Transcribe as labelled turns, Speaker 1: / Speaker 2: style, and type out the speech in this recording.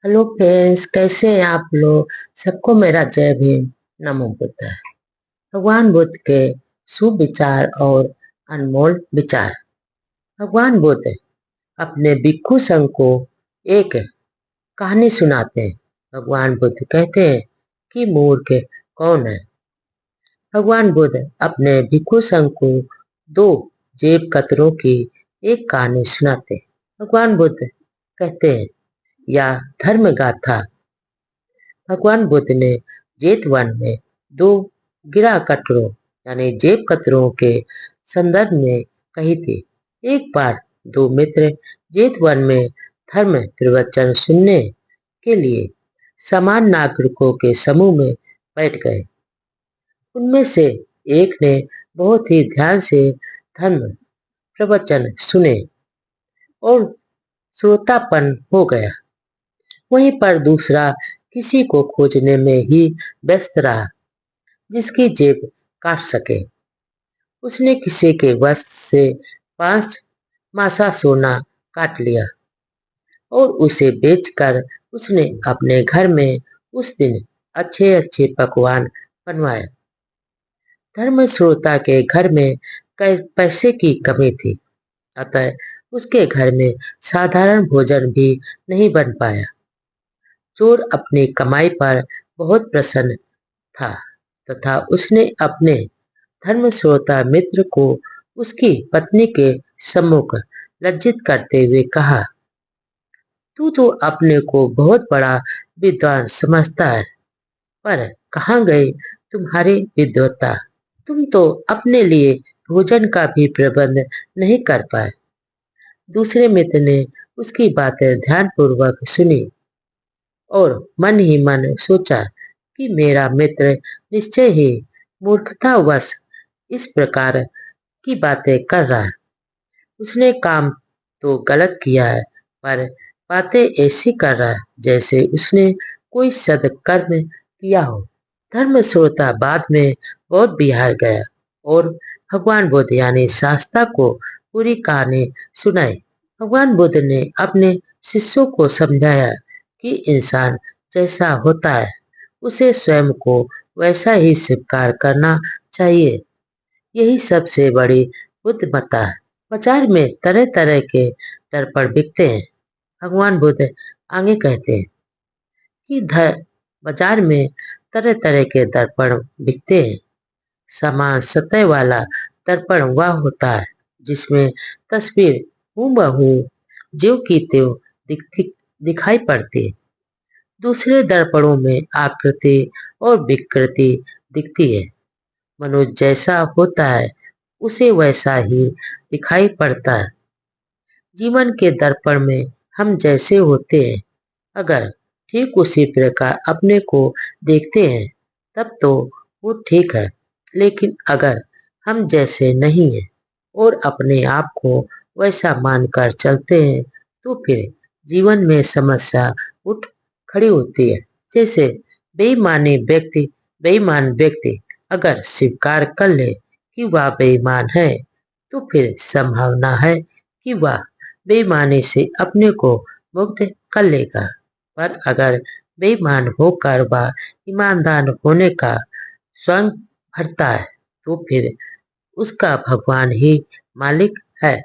Speaker 1: Hello friends, कैसे हैं आप लोग। सबको मेरा जय भीम। नमो बुद्ध। भगवान बुद्ध के शुभ विचार और अनमोल विचार। भगवान बुद्ध अपने भिक्षु संघ को एक कहानी सुनाते हैं। भगवान बुद्ध कहते हैं कि मूर्ख कौन है। भगवान बुद्ध अपने भिक्षु संघ को दो जेब कतरों की एक कहानी सुनाते हैं। भगवान बुद्ध कहते हैं, या धर्म गाथा। भगवान बुद्ध ने जेतवन में दो गिरा कटरों यानी जेब कतरों के संदर्भ में कही थी। एक बार दो मित्र जेतवन में धर्म प्रवचन सुनने के लिए समान नागरिकों के समूह में बैठ गए। उनमें से एक ने बहुत ही ध्यान से धर्म प्रवचन सुने और श्रोतापन हो गया। वहीं पर दूसरा किसी को खोजने में ही व्यस्त रहा जिसकी जेब काट सके। उसने किसी के वस्त्र से 5 मासा सोना काट लिया और उसे बेचकर उसने अपने घर में उस दिन अच्छे अच्छे पकवान बनवाए। धर्म श्रोता के घर में पैसे की कमी थी, अतः उसके घर में साधारण भोजन भी नहीं बन पाया। चोर अपनी कमाई पर बहुत प्रसन्न था तथा उसने अपने धर्म श्रोता मित्र को उसकी पत्नी के सम्मुख लज्जित करते हुए कहा, तू तो अपने को बहुत बड़ा विद्वान समझता है, पर कहाँ गई तुम्हारी विद्वत्ता। तुम तो अपने लिए भोजन का भी प्रबंध नहीं कर पाए। दूसरे मित्र ने उसकी बातें ध्यानपूर्वक सुनी और मन ही मन सोचा कि मेरा मित्र निश्चय ही मूर्खतावश इस प्रकार की बातें कर रहा है। उसने काम तो गलत किया है, पर बातें ऐसी कर रहा है जैसे उसने कोई सदकर्म किया हो। धर्म श्रोता बाद में बौद्ध विहार गया और भगवान बुद्ध यानी शास्ता को पूरी कहानी सुनाई। भगवान बुद्ध ने अपने शिष्यों को समझाया कि इंसान जैसा होता है उसे स्वयं को वैसा ही स्वीकार करना चाहिए। यही सबसे बड़ी बुद्धिमत्ता है। बाजार में तरह तरह के दर्पण बिकते हैं। भगवान बुद्ध आगे कहते हैं कि बाजार में तरह तरह के दर्पण बिकते हैं। समान सतह वाला दर्पण वह होता है जिसमें तस्वीर हूबहू ज्यों की त्यों दिखाई पड़ती है। दूसरे दर्पणों में आकृति और विकृति दिखती है। मनुष्य जैसा होता है उसे वैसा ही दिखाई पड़ता है। जीवन के दर्पण में हम जैसे होते हैं, अगर ठीक उसी प्रकार अपने को देखते हैं तब तो वो ठीक है, लेकिन अगर हम जैसे नहीं हैं और अपने आप को वैसा मानकर चलते हैं तो फिर जीवन में समस्या उठ खड़ी होती है। जैसे बेईमान व्यक्ति अगर स्वीकार कर ले कि वह बेईमान है तो फिर संभावना है कि वह बेईमानी से अपने को मुक्त कर लेगा। पर अगर बेईमान होकर वह ईमानदार होने का स्वयं भरता है तो फिर उसका भगवान ही मालिक है।